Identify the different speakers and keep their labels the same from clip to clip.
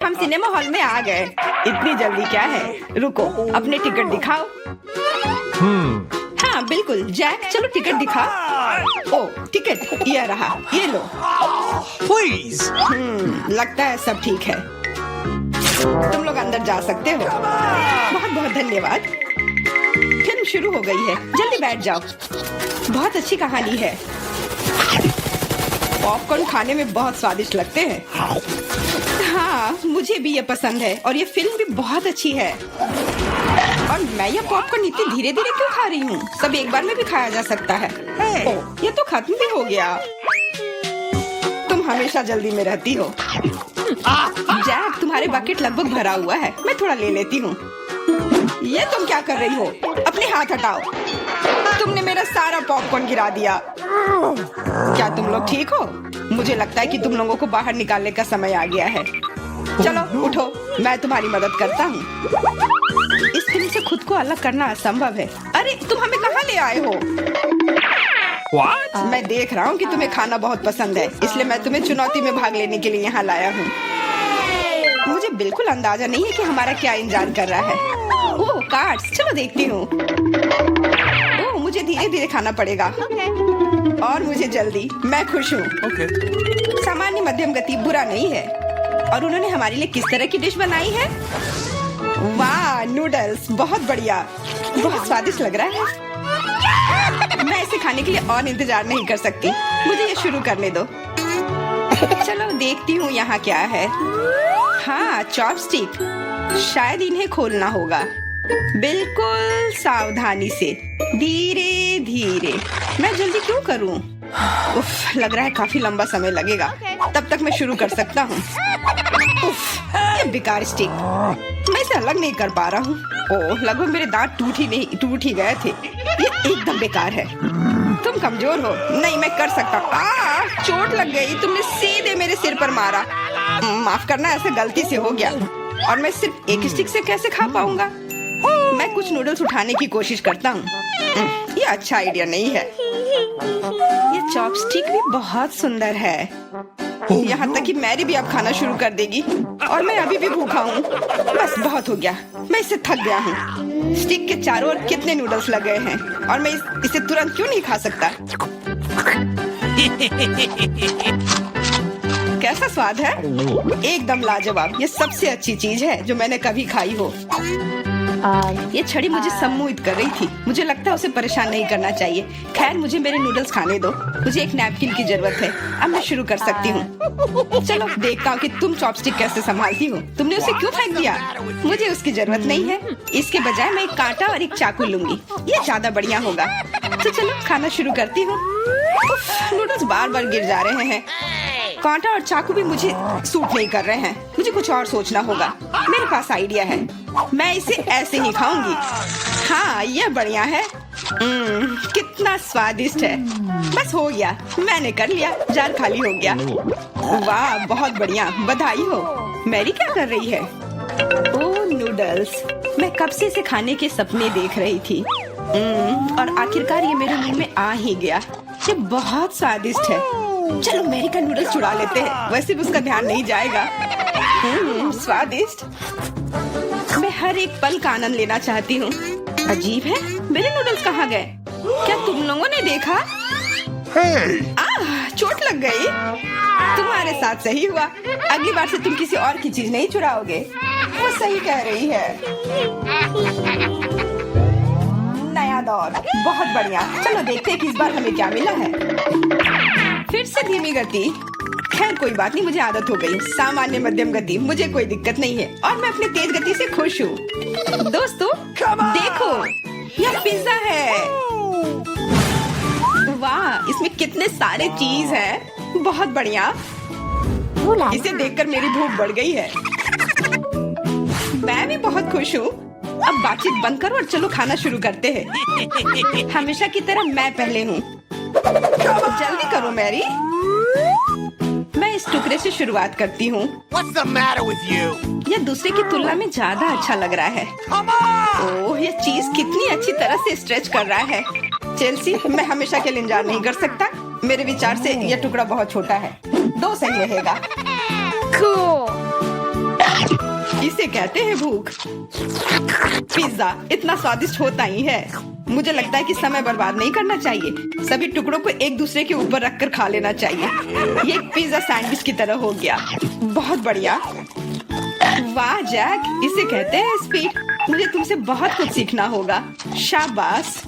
Speaker 1: हम cinema hall में आ गए। इतनी जल्दी क्या है? रुको, अपने टिकट दिखाओ। हाँ बिल्कुल जैक, चलो टिकट दिखा। ओ टिकट ये रहा, ये लो।
Speaker 2: Please.
Speaker 1: लगता है सब ठीक है, तुम लोग अंदर जा सकते हो। बहुत बहुत धन्यवाद। फिल्म शुरू हो गई है, जल्दी बैठ जाओ। बहुत अच्छी कहानी है। पॉपकॉर्न खाने में बहुत स्वादिष्ट लगते हैं। हाँ मुझे भी ये पसंद है और ये फिल्म भी बहुत अच्छी है। और मैं ये पॉपकॉर्न इतनी धीरे धीरे क्यों खा रही हूँ? सब एक बार में भी खाया जा सकता है। ओह, ये तो खत्म भी हो गया। तुम हमेशा जल्दी में रहती हो। जैक, तुम्हारे बकेट लगभग भरा हुआ है, मैं थोड़ा ले लेती हूँ। ये तुम क्या कर रही हो? अपने हाथ हटाओ। तुमने मेरा सारा पॉपकॉर्न गिरा दिया। क्या तुम लोग ठीक हो? मुझे लगता है कि तुम लोगों को बाहर निकालने का समय आ गया है। चलो उठो, मैं तुम्हारी मदद करता हूँ। इस फिल्म से खुद को अलग करना असंभव है। अरे तुम हमें कहाँ ले आए हो?
Speaker 2: What?
Speaker 1: मैं देख रहा हूँ कि तुम्हें खाना बहुत पसंद है, इसलिए मैं तुम्हें चुनौती में भाग लेने के लिए यहाँ लाया हूँ। मुझे बिल्कुल अंदाजा नहीं है कि हमारा क्या इंतजार कर रहा है। ओह कार्ड्स, चलो देखती हूँ। ओह मुझे धीरे धीरे खाना पड़ेगा। और मुझे जल्दी, मैं खुश हूँ।
Speaker 2: Okay.
Speaker 1: सामान्य मध्यम गति बुरा नहीं है। और उन्होंने हमारे लिए किस तरह की डिश बनाई है? वाह नूडल्स, बहुत बढ़िया, बहुत स्वादिष्ट लग रहा है। मैं इसे खाने के लिए और इंतजार नहीं कर सकती। मुझे ये शुरू करने दो। चलो देखती हूँ यहाँ क्या है। हाँ चॉपस्टिक, शायद इन्हें खोलना होगा। बिल्कुल सावधानी से, धीरे धीरे। मैं जल्दी क्यों करूँ? उफ, लग रहा है काफी लंबा समय लगेगा। तब तक मैं शुरू कर सकता हूँ। उफ, ये बेकार स्टिक, मैं इसे अलग नहीं कर पा रहा हूँ। ओह, लगभग मेरे दांत टूट ही गए थे। ये एकदम बेकार है। तुम कमजोर हो। नहीं, मैं कर सकता हूँ। चोट लग गई, तुमने सीधे मेरे सिर पर मारा। माफ करना, ऐसे गलती से हो गया। और मैं सिर्फ एक स्टिक से कैसे खा पाऊंगा? मैं कुछ नूडल्स उठाने की कोशिश करता हूँ। ये अच्छा आइडिया नहीं है। ये चॉपस्टिक भी बहुत सुंदर है। यहाँ तक कि मैरी भी अब खाना शुरू कर देगी और मैं अभी भी भूखा हूँ। बस बहुत हो गया, मैं इससे थक गया हूँ। स्टिक के चारों ओर कितने नूडल्स लगे हैं और मैं इसे तुरंत क्यों नहीं खा सकता? कैसा स्वाद है? एकदम लाजवाब। ये सबसे अच्छी चीज है जो मैंने कभी खाई हो। ये छड़ी मुझे सम्मोहित कर रही थी। मुझे लगता है उसे परेशान नहीं करना चाहिए। खैर, मुझे मेरे नूडल्स खाने दो। मुझे एक नैपकिन की जरूरत है। अब मैं शुरू कर सकती हूँ। चलो देखता हूँ कि तुम चॉपस्टिक कैसे संभालती हो। तुमने उसे क्यों फेंक दिया? मुझे उसकी जरूरत नहीं है। इसके बजाय मैं एक कांटा और एक चाकू लूंगी। ये ज्यादा बढ़िया होगा। तो चलो खाना शुरू करती हूँ। नूडल्स बार बार गिर जा रहे हैं। कांटा और चाकू भी मुझे सूट नहीं कर रहे हैं। मुझे कुछ और सोचना होगा। मेरे पास आइडिया है। मैं इसे ऐसे ही खाऊंगी। हाँ, ये बढ़िया है। कितना स्वादिष्ट है। बस हो गया, मैंने कर लिया। जार खाली हो गया। वाह, बहुत बढ़िया, बधाई हो। मैरी क्या कर रही है? ओह नूडल्स, मैं कब से इसे खाने के सपने देख रही थी। और आखिरकार ये मेरे मुंह में आ ही गया। ये बहुत स्वादिष्ट है। चलो मैरी का नूडल्स चुरा लेते हैं, वैसे भी उसका ध्यान नहीं जाएगा। स्वादिष्ट। मैं हर एक पल का आनंद लेना चाहती हूँ। अजीब है, मेरे नूडल्स कहाँ गए? क्या तुम लोगों ने देखा? चोट लग गई। तुम्हारे साथ सही हुआ। अगली बार से तुम किसी और की चीज नहीं चुराओगे। वो सही कह रही है। नया दौर, बहुत बढ़िया। चलो देखते हैं कि इस बार हमें क्या मिला है। फिर से धीमी गति। खैर कोई बात नहीं, मुझे आदत हो गई। सामान्य मध्यम गति, मुझे कोई दिक्कत नहीं है और मैं अपनी तेज गति से खुश हूँ। दोस्तों देखो, यह पिज्जा है। वाह, इसमें कितने सारे चीज हैं। बहुत बढ़िया। इसे देखकर मेरी भूख बढ़ गई है। मैं भी बहुत खुश हूँ। अब बातचीत बंद करो और चलो खाना शुरू करते हैं। हमेशा की तरह मैं पहले हूँ। जल्दी करो मैरी। मैं इस टुकड़े से शुरुआत करती हूँ।
Speaker 2: What's the matter with you?
Speaker 1: यह दूसरे की तुलना में ज्यादा अच्छा लग रहा है।
Speaker 2: Come on!
Speaker 1: ओह, यह चीज कितनी अच्छी तरह से स्ट्रेच कर रहा है। चेल्सी, मैं हमेशा के लिए इंतजार नहीं कर सकता। मेरे विचार से यह टुकड़ा बहुत छोटा है। 2 सही रहेगा।
Speaker 3: Cool.
Speaker 1: इसे कहते हैं भूख। पिज्जा इतना स्वादिष्ट होता ही है। मुझे लगता है कि समय बर्बाद नहीं करना चाहिए। सभी टुकड़ों को एक दूसरे के ऊपर रखकर खा लेना चाहिए। ये एक पिज्जा सैंडविच की तरह हो गया। बहुत बढ़िया। वाह जैक, इसे कहते हैं स्पीड। मुझे तुमसे बहुत कुछ सीखना होगा। शाबाश।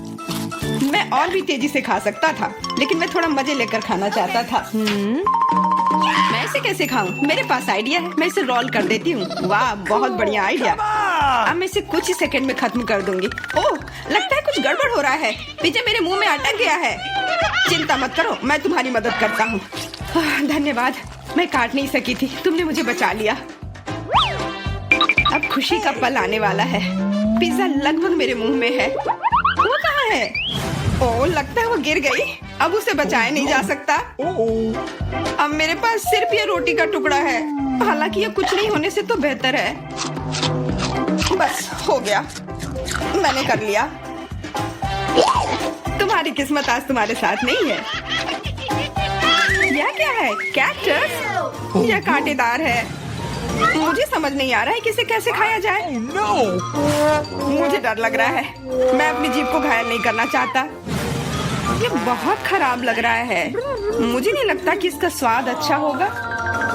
Speaker 1: मैं और भी तेजी से खा सकता था, लेकिन मैं थोड़ा मजे लेकर खाना चाहता था। मैं इसे कैसे खाऊं? मेरे पास आइडिया है। मैं इसे रोल कर देती हूँ। वाह, बहुत बढ़िया आइडिया। अब मैं इसे कुछ ही सेकंड में खत्म कर दूंगी। ओह, लगता है कुछ गड़बड़ हो रहा है। पिज्जा मेरे मुंह में अटक गया है। चिंता मत करो, मैं तुम्हारी मदद करता हूँ। धन्यवाद। मैं काट नहीं सकी थी, तुमने मुझे बचा लिया। अब खुशी का पल आने वाला है। पिज्जा लगभग मेरे मुंह में है। वो कहाँ है? ओह, लगता है वो गिर गई। अब उसे बचाया नहीं जा सकता। अब मेरे पास सिर्फ ये रोटी का टुकड़ा है। हालांकि ये कुछ नहीं होने से तो बेहतर है। बस हो गया, मैंने कर लिया। तुम्हारी किस्मत आज तुम्हारे साथ नहीं है। यह क्या है? कैक्टस? यह कांटेदार है। मुझे समझ नहीं आ रहा है कि इसे कैसे खाया जाए।
Speaker 2: Oh no!
Speaker 1: मुझे डर लग रहा है। मैं अपनी जीभ को घायल नहीं करना चाहता। ये बहुत खराब लग रहा है। मुझे नहीं लगता कि इसका स्वाद अच्छा होगा,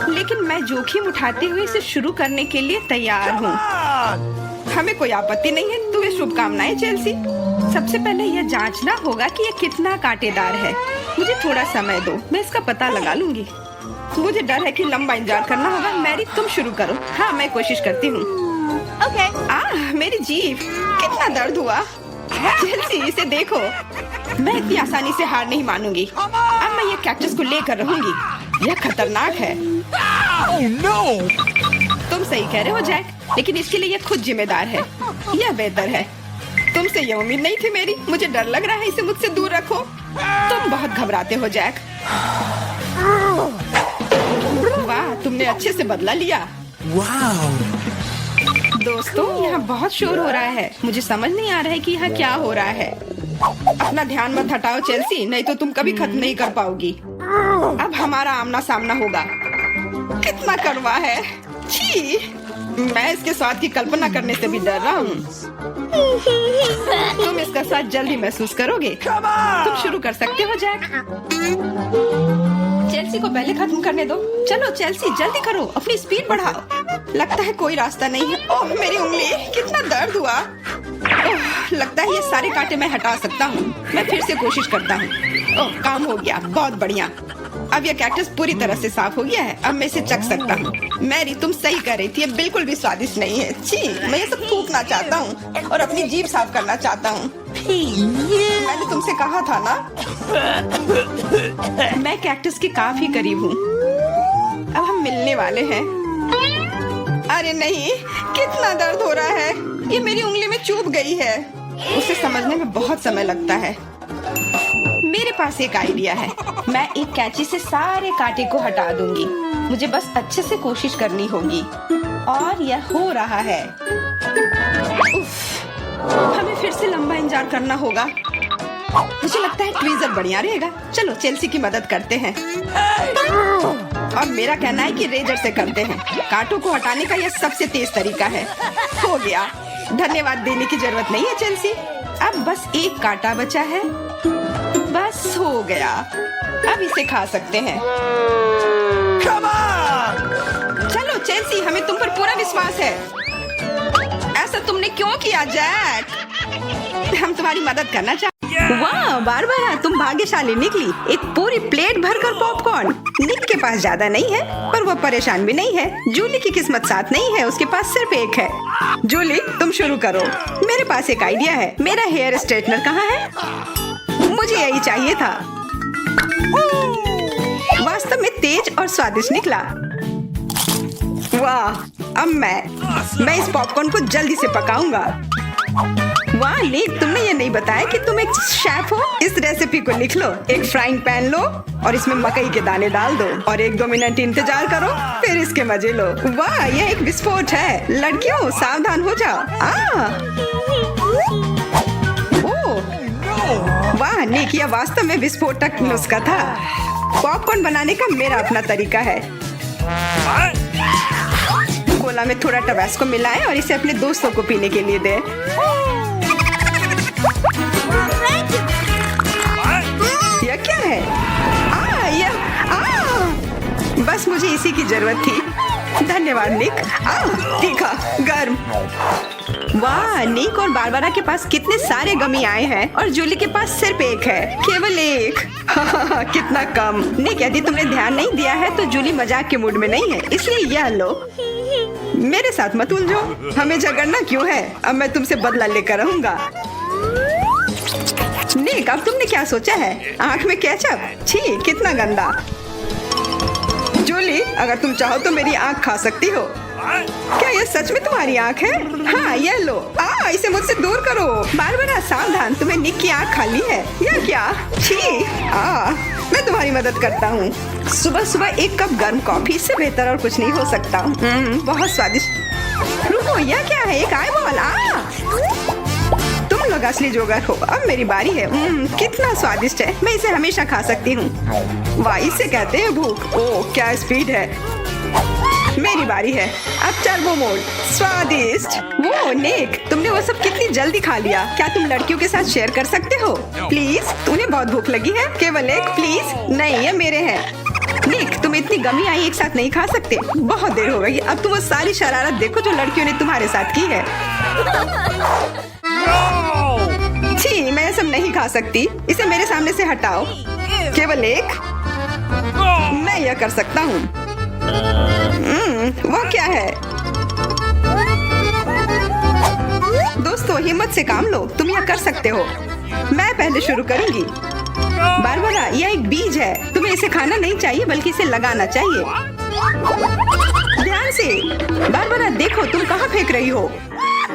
Speaker 1: लेकिन मैं जोखिम उठाते हुए इसे शुरू करने के लिए तैयार हूँ। हमें कोई आपत्ति नहीं है। तुम्हें शुभकामनाएं चेल्सी। सबसे पहले यह जांचना होगा कि यह कितना कांटेदार है। मुझे थोड़ा समय दो, मैं इसका पता लगा लूंगी। मुझे डर है कि लंबा इंतजार करना होगा। मैरी, तुम शुरू करो। हाँ, मैं कोशिश करती हूँ। ओके। मेरी जीभ, कितना दर्द हुआ। चेल्सी, इसे देखो। मैं इतनी आसानी से हार नहीं मानूंगी। अब मैं ये कैक्टस को लेकर रहूंगी। यह खतरनाक है।
Speaker 2: Oh no!
Speaker 1: तुम सही कह रहे हो जैक, लेकिन इसके लिए यह खुद जिम्मेदार है। यह बेहतर है। तुमसे यह उम्मीद नहीं थी मेरी। मुझे डर लग रहा है। इसे मुझसे दूर रखो। तुम बहुत घबराते हो जैक। वाह, तुमने अच्छे से बदला लिया।
Speaker 2: Wow!
Speaker 1: दोस्तों, यहाँ बहुत शोर हो रहा है। मुझे समझ नहीं आ रहा है कि यहाँ क्या हो रहा है। अपना ध्यान मत हटाओ चेल्सी, नहीं तो तुम कभी खत्म नहीं कर पाओगी। अब हमारा आमना सामना होगा। कितना कड़वा है। छी, मैं इसके स्वाद की कल्पना करने से भी डर रहा हूँ। तुम इसका स्वाद जल्दी महसूस करोगे। तुम शुरू कर सकते हो जैक। चेल्सी को पहले खत्म करने दो। चलो चेल्सी, जल्दी करो, अपनी स्पीड बढ़ाओ। लगता है कोई रास्ता नहीं है। ओह, मेरी उंगली, कितना दर्द हुआ। ओह, लगता है ये सारे कांटे मैं हटा सकता हूँ। मैं फिर से कोशिश करता हूँ। ओह, काम हो गया। बहुत बढ़िया। अब यह कैक्टस पूरी तरह से साफ हो गया है। अब मैं इसे चख सकता हूँ। मैरी, तुम सही कर रही थी। ये बिल्कुल भी स्वादिष्ट नहीं है। छी, मैं ये सब थूकना चाहता हूँ और अपनी जीभ साफ करना चाहता हूँ। मैंने तुमसे कहा था ना। मैं कैक्टस के काफी करीब हूँ। अब हम मिलने वाले हैं। अरे नहीं, कितना दर्द हो रहा है। ये मेरी उंगली में चुभ गई है। उसे समझने में बहुत समय लगता है। मेरे पास एक आइडिया है। मैं एक कैंची से सारे कांटे को हटा दूंगी। मुझे बस अच्छे से कोशिश करनी होगी। और यह हो रहा है। उफ, हमें फिर से लंबा इंतजार करना होगा। मुझे लगता है ट्वीजर बढ़िया रहेगा। चलो चेल्सी की मदद करते हैं। और मेरा कहना है कि रेजर से करते हैं। कांटों को हटाने का यह सबसे तेज तरीका है। हो गया। धन्यवाद देने की जरूरत नहीं है चेल्सी। अब बस एक कांटा बचा है। बस हो गया। अब इसे खा सकते हैं।
Speaker 2: Come on!
Speaker 1: चलो चेल्सी, हमें तुम पर पूरा विश्वास है। ऐसा तुमने क्यों किया जैक? हम तुम्हारी मदद करना चाहते। वाह बारबरा, तुम भाग्यशाली निकली। एक पूरी प्लेट भरकर पॉपकॉर्न। निक के पास ज्यादा नहीं है, पर वो परेशान भी नहीं है। जूली की किस्मत साथ नहीं है, उसके पास सिर्फ एक है। जूली, तुम शुरू करो। मेरे पास एक आइडिया है। मेरा हेयर स्ट्रेटनर कहाँ है? मुझे यही चाहिए था। वास्तव में तेज और स्वादिष्ट निकला। वाह, अब मैं इस पॉपकॉर्न को जल्दी से पकाऊंगा। वाह लीक, तुमने ये नहीं बताया कि तुम एक शेफ हो। इस रेसिपी को लिख लो। एक फ्राइंग पैन लो और इसमें मकई के दाने डाल दो और 1-2 मिनट इंतजार करो, फिर इसके मजे लो। वाह, यह एक विस्फोट है। लड़कियों, सावधान हो जाओ। वाह नीक, यह वास्तव में विस्फोटक नुस्खा था। पॉपकॉर्न बनाने का मेरा अपना तरीका है। कोला में थोड़ा टबास्को मिलाएं और इसे अपने दोस्तों को पीने के लिए दें। यह क्या है? बस मुझे इसी की जरूरत थी। धन्यवाद निक। तीखा, गर्म। वाह, निक और बारबरा के पास कितने सारे गमी आए हैं और जूली के पास सिर्फ एक है, केवल एक। कितना कम। निक, यदि तुमने ध्यान नहीं दिया है तो जूली मजाक के मूड में नहीं है, इसलिए यह लो। मेरे साथ मत उलझो। हमें झगड़ना क्यों है? अब मैं तुमसे बदला लेकर रहूंगा। निक, अब तुमने क्या सोचा है? आँख में केचप? छी, कितना गंदा। जूली, अगर तुम चाहो तो मेरी आँख खा सकती हो। क्या यह सच में तुम्हारी आँख है? हाँ, यह लो। इसे मुझसे दूर करो। बारबरा, सावधान, तुम्हें निक की आँख खाली है। यह क्या? छी। मैं तुम्हारी मदद करता हूँ। सुबह सुबह एक कप गर्म कॉफी, इससे बेहतर और कुछ नहीं हो सकता। बहुत स्वादिष्ट। रुको, यह क्या है? एक आईबॉल। तुम लोग असली जोगर हो। अब मेरी बारी है। कितना स्वादिष्ट है। मैं इसे हमेशा खा सकती हूँ। वाह, इसे कहते हैं भूख। ओह, क्या स्पीड है। मेरी बारी है। अब टर्बो मोड। स्वादिष्ट। वो निक, तुमने वो सब कितनी जल्दी खा लिया। क्या तुम लड़कियों के साथ शेयर कर सकते हो? प्लीज, उन्हें बहुत भूख लगी है। केवल एक, प्लीज। नहीं, ये मेरे हैं। निक, तुम इतनी गमी आई एक साथ नहीं खा सकते। बहुत देर हो गई। अब तुम वो सारी शरारत देखो जो लड़कियों ने तुम्हारे साथ की है। छी, मैं सब नहीं खा सकती। इसे मेरे सामने से हटाओ। केवल एक। मैं यह कर सकता हूँ। वो क्या है? दोस्तों, हिम्मत से काम लो। तुम यह कर सकते हो। मैं पहले शुरू करूंगी। बारबरा, यह एक बीज है। तुम्हें इसे खाना नहीं चाहिए बल्कि इसे लगाना चाहिए। ध्यान से। बारबरा, देखो तुम कहाँ फेंक रही हो।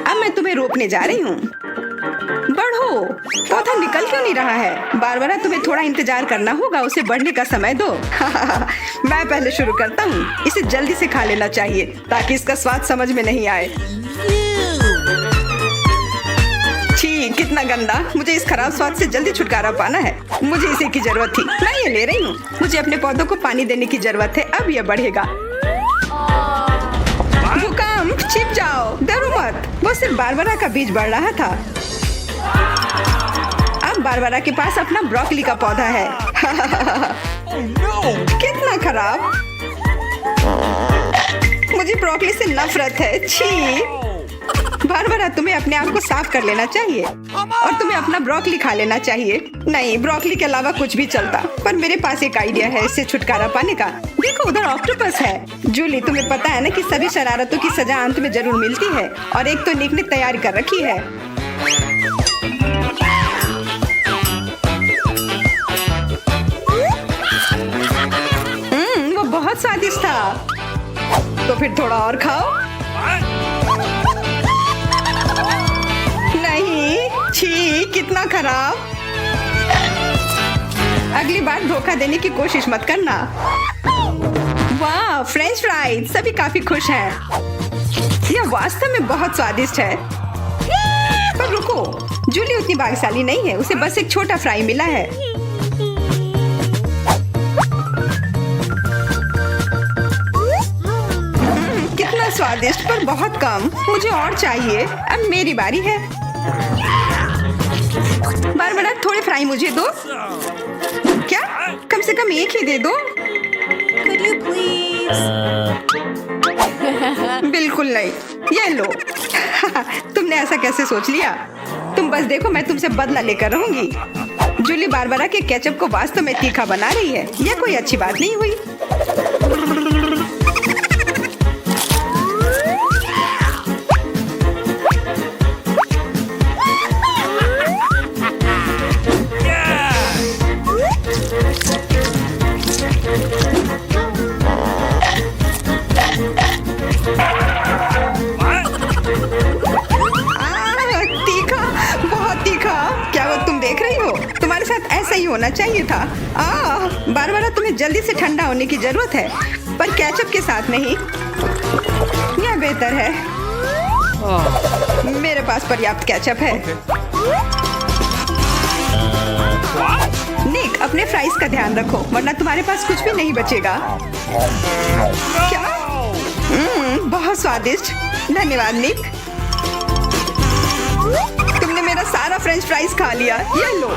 Speaker 1: अब मैं तुम्हें रोकने जा रही हूँ। बढ़ो। पौधा निकल क्यों नहीं रहा है? बारबरा, तुम्हें थोड़ा इंतजार करना होगा। उसे बढ़ने का समय दो। मैं पहले शुरू करता हूँ। इसे जल्दी से खा लेना चाहिए ताकि इसका स्वाद समझ में नहीं आए। छी, कितना गंदा। मुझे इस खराब स्वाद से जल्दी छुटकारा पाना है। मुझे इसे की जरूरत थी। मैं ये ले रही हूँ। मुझे अपने पौधों को पानी देने की जरूरत है। अब यह बढ़ेगा। भूकंप, छिप जाओ। डरो मत। वो सिर्फ बारबरा का बीज बढ़ रहा था। अब बारबरा के पास अपना ब्रोकली का पौधा है। कितना खराब। मुझे ब्रोकली से नफरत है। छी। बारबरा, तुम्हें अपने आप को साफ कर लेना चाहिए और तुम्हें अपना ब्रोकली खा लेना चाहिए। नहीं, ब्रोकली के अलावा कुछ भी चलता, पर मेरे पास एक आइडिया है इससे छुटकारा पाने का। देखो, उधर ऑक्टोपस है। जूली, तुम्हें पता है ना कि सभी शरारतों की सजा अंत में जरूर मिलती है और एक तो निक ने तैयारी कर रखी है। वो बहुत स्वादिष्ट था। तो फिर थोड़ा और खाओ। नहीं, छी, कितना खराब। अगली बार धोखा देने की कोशिश मत करना। वाह, फ्रेंच फ्राइज। सभी काफी खुश हैं। यह वास्तव में बहुत स्वादिष्ट है। पर रुको, जूली उतनी भाग्यशाली नहीं है। उसे बस एक छोटा फ्राई मिला है। कितना स्वादिष्ट, पर बहुत कम। मुझे और चाहिए। अब मेरी बारी है। बारबरा, थोड़े फ्राई मुझे दो। क्या? कम से कम एक ही दे दो।
Speaker 3: Could you please?
Speaker 1: बिल्कुल नहीं। ये लो। तुमने ऐसा कैसे सोच लिया? तुम बस देखो, मैं तुमसे बदला लेकर रहूंगी। जूली बारबरा के केचप को वास्तव में तीखा बना रही है। यह कोई अच्छी बात नहीं हुई। ऐसा ही होना चाहिए था। बारबरा, तुम्हें जल्दी से ठंडा होने की जरूरत है, पर केचप के साथ नहीं। यह बेहतर है। मेरे पास पर्याप्त केचप है। निक, अपने फ्राइज का ध्यान रखो, वरना तुम्हारे पास कुछ भी नहीं बचेगा। क्या? बहुत स्वादिष्ट। धन्यवाद निक। तुमने मेरा सारा फ्रेंच फ्राइज खा लिया। ये लो।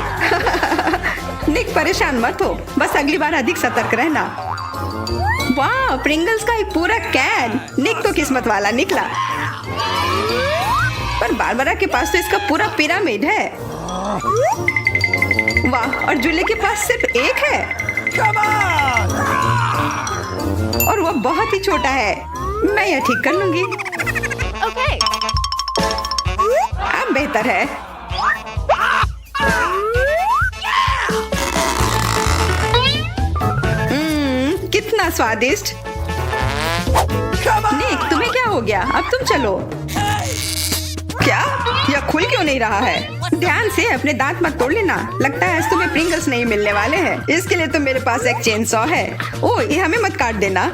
Speaker 1: निक परेशान मत हो, बस अगली बार अधिक सतर्क रहना। वाह, प्रिंगल्स का एक पूरा कैन। निक तो किस्मत वाला निकला। पर बारबरा के पास तो इसका पूरा पिरामिड है। वाह, और जूली के पास सिर्फ एक है।
Speaker 2: Come on!
Speaker 1: और वो बहुत ही छोटा है। मैं यह ठीक कर लूंगी।
Speaker 3: Okay.
Speaker 1: अब बेहतर है। कितना स्वादिष्ट। निक, तुम्हें क्या हो गया? अब तुम चलो। क्या? यह खुल क्यों नहीं रहा है? ध्यान से, अपने दांत मत तोड़ लेना। लगता है आज तुम्हें प्रिंगल्स नहीं मिलने वाले हैं। इसके लिए तो मेरे पास एक चेन सॉ है। ओह, ये हमें मत काट देना।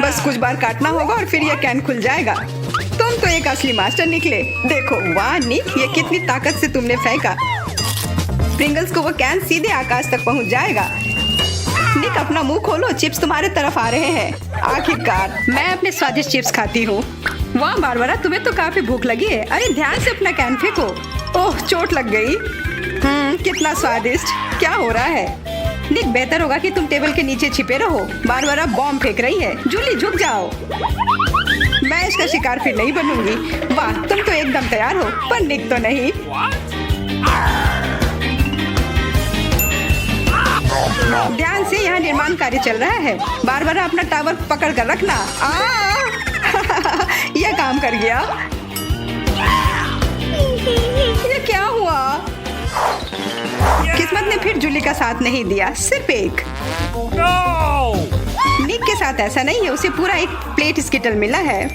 Speaker 1: बस कुछ बार काटना होगा और फिर यह कैन खुल जाएगा। तुम तो एक असली मास्टर निकले। देखो, वाह निक, ये कितनी ताकत से तुमने फेंका। प्रिंगल्स को वो कैन सीधे आकाश तक पहुंच जाएगा। निक, अपना मुंह खोलो, चिप्स तुम्हारे तरफ आ रहे हैं। आखिरकार मैं अपने स्वादिष्ट चिप्स खाती हूँ। वाह बारबरा, तुम्हें तो काफी भूख लगी है। अरे ध्यान से अपना कैन फेंको। ओह, चोट लग गई। कितना स्वादिष्ट। क्या हो रहा है? निक, बेहतर होगा कि तुम टेबल के नीचे छिपे रहो। बारबरा बॉम्ब फेंक रही है। जूली, झुक जाओ। मैं इसका शिकार फिर नहीं बनूंगी। वाह, तुम तो एकदम तैयार हो, पर निक तो नहीं। ध्यान से, यहाँ निर्माण कार्य चल रहा है। बारबरा अपना टावर पकड़ कर रखना। यह काम कर गया। ये क्या हुआ? किस्मत ने फिर जूली का साथ नहीं दिया, सिर्फ एक।
Speaker 2: No!
Speaker 1: निक के साथ ऐसा नहीं है, उसे पूरा एक प्लेट स्किटल मिला है।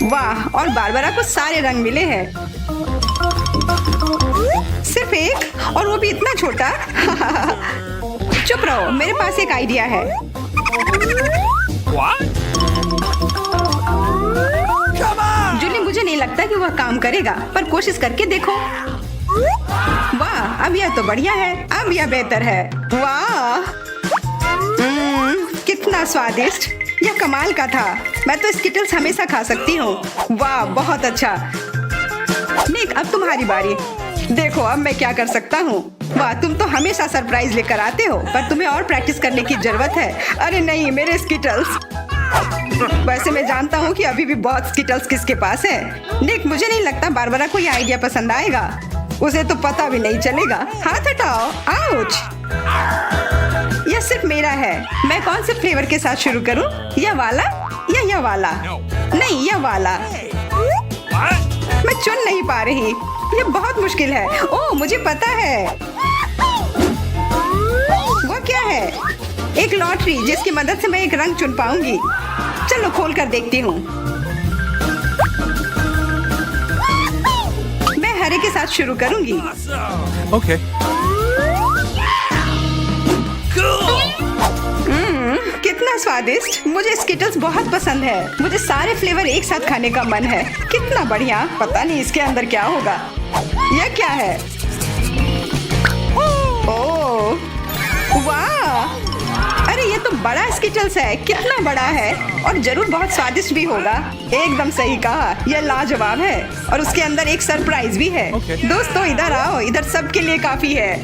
Speaker 1: वाह, और बारबरा को सारे रंग मिले हैं। सिर्फ एक, और वो भी इतना छोटा। चुप रहो, मेरे पास एक आइडिया है।
Speaker 2: What? Come on!
Speaker 1: जूली, मुझे नहीं लगता कि वह काम करेगा, पर कोशिश करके देखो। वाह, अब यह तो बढ़िया है। अब यह बेहतर है। वाह, कितना स्वादिष्ट। यह कमाल का था। मैं तो स्किटल्स हमेशा खा सकती हूँ। वाह, बहुत अच्छा। निक, अब तुम्हारी बारी। देखो अब मैं क्या कर सकता हूँ। वाह, तुम तो हमेशा सरप्राइज लेकर आते हो, पर तुम्हें और प्रैक्टिस करने की जरूरत है। अरे नहीं, मेरे स्किटल्स। वैसे मैं जानता हूँ कि अभी भी बहुत स्किटल्स किसके पास है। निक, मुझे नहीं लगता बारबरा को यह आइडिया पसंद आएगा। उसे तो पता भी नहीं चलेगा। हाथ हटाओ। आउच! यह सिर्फ मेरा है। मैं कौन से फ्लेवर के साथ शुरू करूं? यह वाला या यह वाला? नहीं, यह वाला।
Speaker 2: What?
Speaker 1: मैं चुन नहीं पा रही। यह बहुत मुश्किल है। ओह, मुझे पता है। वो क्या है? एक लॉटरी जिसकी मदद से मैं एक रंग चुन पाऊंगी। चलो खोल कर देखती हूँ। मैं हरे के साथ शुरू करूंगी।
Speaker 2: Awesome! Okay. Cool!
Speaker 1: कितना स्वादिष्ट। मुझे स्किटल्स बहुत पसंद है। मुझे सारे फ्लेवर एक साथ खाने का मन है। कितना बढ़िया। पता नहीं इसके अंदर क्या होगा। यह क्या है? ओह, वाह! अरे ये तो बड़ा स्किटल्स है। कितना बड़ा है, और जरूर बहुत स्वादिष्ट भी होगा। एकदम सही कहा, यह लाजवाब है। और उसके अंदर एक सरप्राइज भी है।
Speaker 2: Okay.
Speaker 1: दोस्तों इधर आओ, इधर सबके लिए काफी है।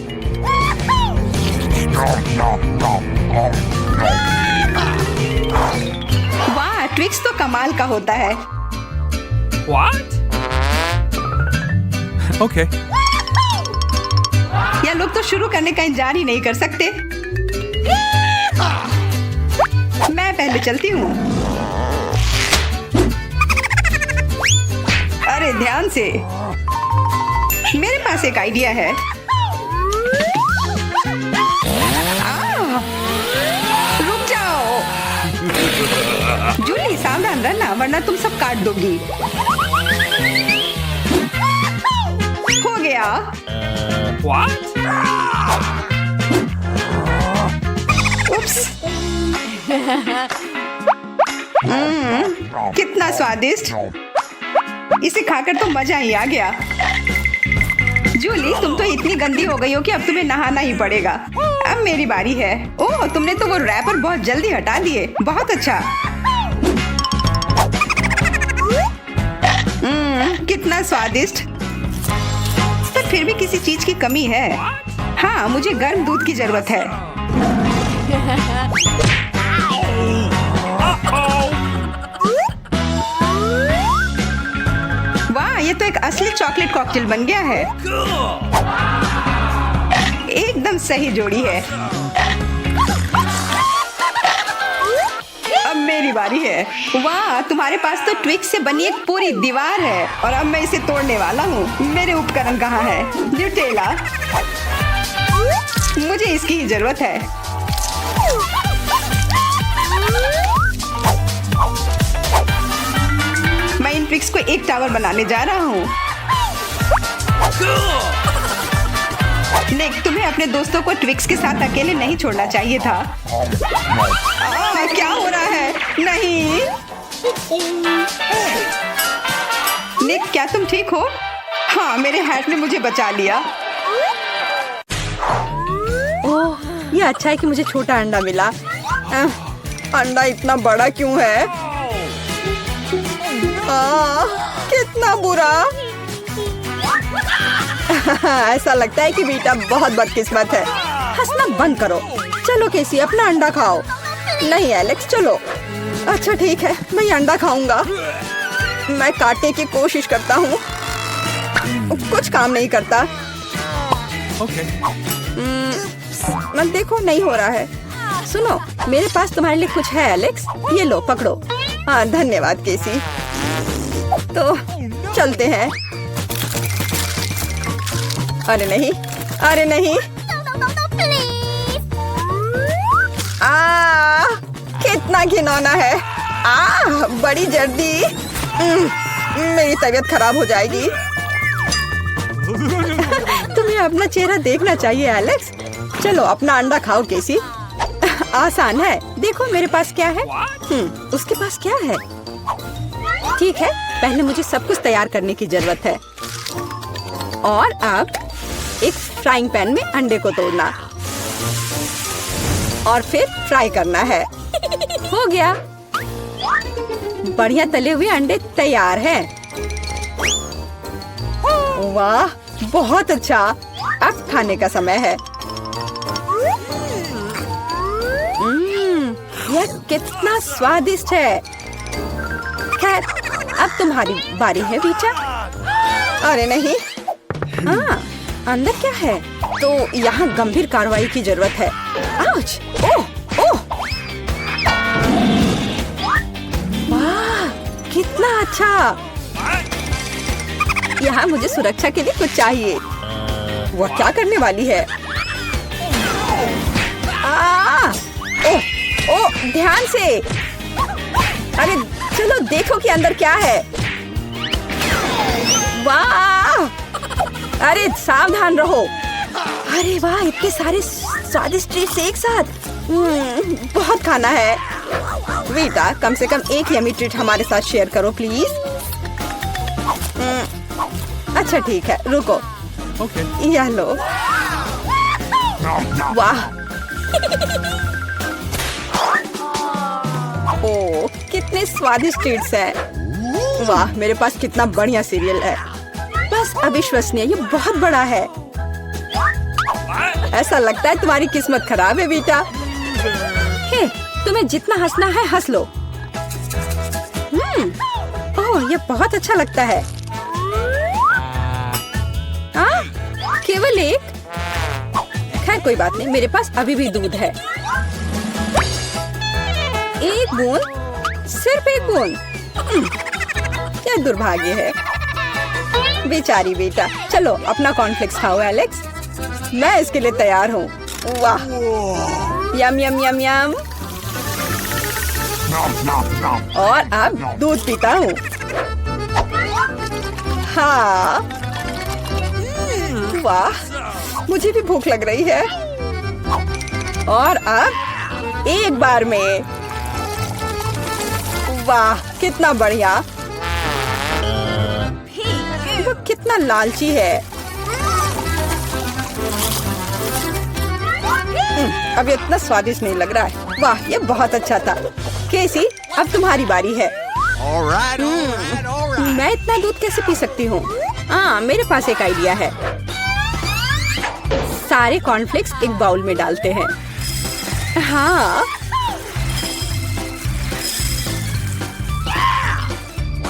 Speaker 1: वाह, ट्विक्स तो कमाल का होता है।
Speaker 2: What? Okay.
Speaker 1: या लोग तो शुरू करने का इंतजार ही नहीं कर सकते। मैं पहले चलती हूँ। अरे ध्यान से, मेरे पास एक आइडिया है। रुक जाओ। जूली, सावधान रहना, वरना तुम सब काट दोगी। हो गया।
Speaker 2: What?
Speaker 1: उप्स। कितना स्वादिष्ट। इसे खाकर तो मजा ही आ गया। जूली, तुम तो इतनी गंदी हो गई हो कि अब तुम्हें नहाना ही पड़ेगा। अब मेरी बारी है। ओह, तुमने तो वो रैपर बहुत जल्दी हटा दिए। बहुत अच्छा। कितना स्वादिष्ट। पर फिर भी किसी चीज की कमी है। हाँ, मुझे गर्म दूध की जरूरत है। वाह, ये तो एक असली चॉकलेट कॉकटेल बन गया है। एकदम सही जोड़ी है। अब मेरी बारी है। वाह, तुम्हारे पास तो ट्विक्स से बनी एक पूरी दीवार है और अब मैं इसे तोड़ने वाला हूँ। मेरे उपकरण कहाँ है? न्यूटेला, मुझे इसकी ही जरूरत है। मैं इन ट्विक्स को एक टावर बनाने जा रहा हूँ। निक, तुम्हें अपने दोस्तों को ट्विक्स के साथ अकेले नहीं छोड़ना चाहिए था। क्या हो रहा है? नहीं निक, क्या तुम ठीक हो? हाँ, मेरे हैट ने मुझे बचा लिया। ओह, ये अच्छा है कि मुझे छोटा अंडा मिला। अंडा इतना बड़ा क्यों है? कितना बुरा। ऐसा लगता है कि बेटा बहुत बदकिस्मत है। हंसना बंद करो। चलो केसी, अपना अंडा खाओ। नहीं एलेक्स, चलो। अच्छा ठीक है, मैं ये अंडा खाऊंगा। मैं काटने की कोशिश करता हूँ, कुछ काम नहीं करता।
Speaker 2: Okay.
Speaker 1: मैं देखो, नहीं हो रहा है। सुनो, मेरे पास तुम्हारे लिए कुछ है एलेक्स। ये लो, पकड़ो। हाँ, धन्यवाद केसी। तो चलते हैं। अरे नहीं, अरे नहीं। कितना घिनौना है। बड़ी जल्दी। मेरी तबीयत खराब हो जाएगी। तुम्हें अपना चेहरा देखना चाहिए एलेक्स। चलो अपना अंडा खाओ केसी। आसान है। देखो मेरे पास क्या है। उसके पास क्या है? ठीक है, पहले मुझे सब कुछ तैयार करने की जरूरत है। और अब एक फ्राइंग पैन में अंडे को तोड़ना और फिर फ्राई करना है। हो गया। बढ़िया तले हुए अंडे तैयार हैं। वाह, बहुत अच्छा। अब खाने का समय है। यह कितना स्वादिष्ट है। खैर, अब तुम्हारी बारी है बीचा। अरे नहीं। हाँ, अंदर क्या है? तो यहाँ गंभीर कार्रवाई की जरूरत है। आउच! ओह, ओह! वाह, कितना अच्छा। यहाँ मुझे सुरक्षा के लिए कुछ चाहिए। वह क्या करने वाली है? ओह, ओह, ध्यान से। अरे चलो देखो कि अंदर क्या है। वाह! अरे सावधान रहो। अरे वाह, इतने सारे स्वादिष्ट ट्रीट्स एक साथ। बहुत खाना है। वीटा, कम से कम एक यमी ट्रीट हमारे साथ शेयर करो प्लीज। अच्छा ठीक है, रुको।
Speaker 2: Okay.
Speaker 1: यह लो। वाह, ओह, कितने स्वादिष्ट ट्रीट्स हैं। वाह, मेरे पास कितना बढ़िया सीरियल है। बस अविश्वसनीय, ये बहुत बड़ा है। ऐसा लगता है तुम्हारी किस्मत खराब है बेटा। हे, तुम्हें जितना हंसना है हंस लो। ओह, ये बहुत अच्छा लगता है। केवल एक? खैर कोई बात नहीं, मेरे पास अभी भी दूध है। एक बूंद, सिर्फ एक बूंद। क्या दुर्भाग्य है। बेचारी बेटा। चलो अपना कॉर्नफ्लेक्स खाओ एलेक्स। मैं इसके लिए तैयार हूँ। वाह, यम यम यम यम। और अब दूध पीता हूँ। हाँ, वाह, मुझे भी भूख लग रही है। और अब एक बार में। वाह, कितना बढ़िया। वो कितना लालची है। अब इतना स्वादिष्ट नहीं लग रहा है। वाह, ये बहुत अच्छा था। केसी, अब तुम्हारी बारी है। मैं इतना दूध कैसे पी सकती हूँ? हाँ, मेरे पास एक आइडिया है। सारे कॉर्नफ्लेक्स एक बाउल में डालते हैं। हाँ।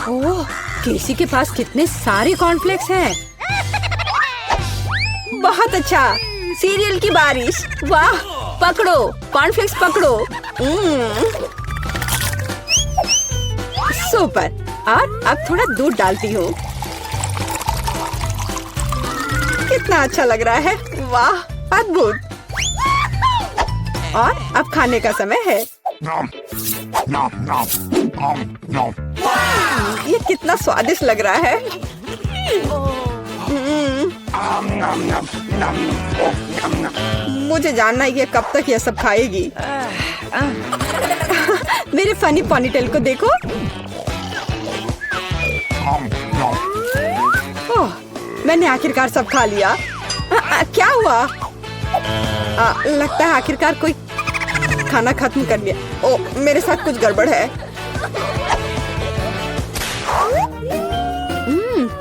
Speaker 1: ओह, केसी के पास कितने सारे कॉर्नफ्लेक्स हैं। बहुत अच्छा, सीरियल की बारिश। वाह, पकड़ो कॉर्नफ्लेक्स पकड़ो। सुपर। और अब थोड़ा दूध डालती हूँ। कितना अच्छा लग रहा है। वाह, अद्भुत। और अब खाने का समय है। ये कितना स्वादिष्ट लग रहा है। मुझे जानना है ये कब तक ये सब खाएगी। मेरे फनी पोनीटेल को देखो। ओह, मैंने आखिरकार सब खा लिया। क्या हुआ? लगता है आखिरकार कोई खाना खत्म कर लिया। ओह, मेरे साथ कुछ गड़बड़ है।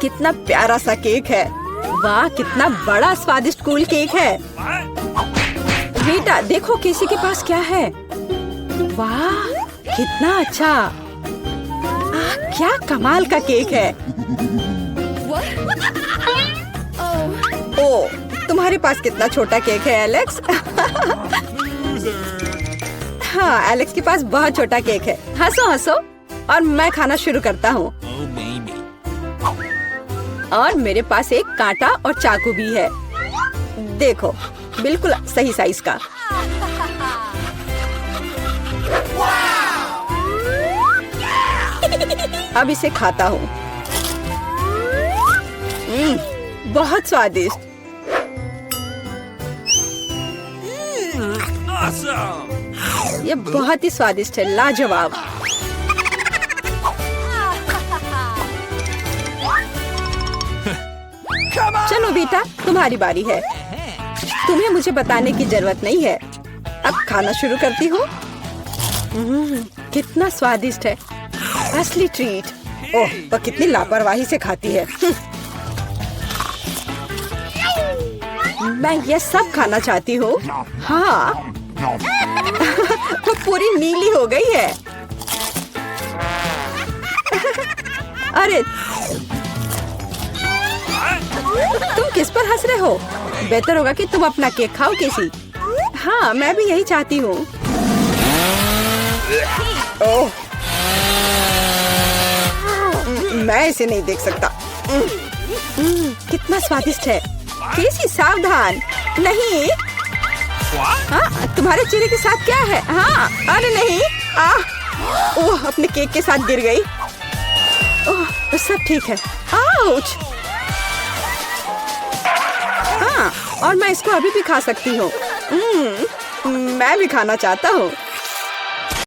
Speaker 1: कितना प्यारा सा केक है। वाह, कितना बड़ा स्वादिष्ट कूल केक है। बेटा देखो केसी के पास क्या है। वाह, कितना अच्छा। क्या कमाल का केक है। ओह, तुम्हारे पास कितना छोटा केक है एलेक्स। हाँ, एलेक्स के पास बहुत छोटा केक है। हंसो हंसो। और मैं खाना शुरू करता हूँ। और मेरे पास एक कांटा और चाकू भी है। देखो, बिल्कुल सही साइज का। अब इसे खाता हूँ। बहुत स्वादिष्ट। ये बहुत ही स्वादिष्ट है, लाजवाब। चलो बेटा, तुम्हारी बारी है। तुम्हें मुझे बताने की जरूरत नहीं है। अब खाना शुरू करती हूँ। कितना स्वादिष्ट है, असली ट्रीट। ओह, वो कितनी लापरवाही से खाती है। मैं ये सब खाना चाहती हूँ। हाँ। वो पूरी नीली हो गई है। अरे, तुम किस पर हंस रहे हो? बेहतर होगा कि तुम अपना केक खाओ केसी। हाँ, मैं भी यही चाहती हूँ। ओह, मैं इसे नहीं देख सकता। कितना स्वादिष्ट है। केसी सावधान। नहीं। हाँ, तुम्हारे चेहरे के साथ क्या है? हाँ, अरे नहीं। ओह, अपने केक के साथ गिर गई। ओह, सब ठीक है। आउच। हाँ, और मैं इसको अभी भी खा सकती हूँ। मैं भी खाना चाहता हूँ।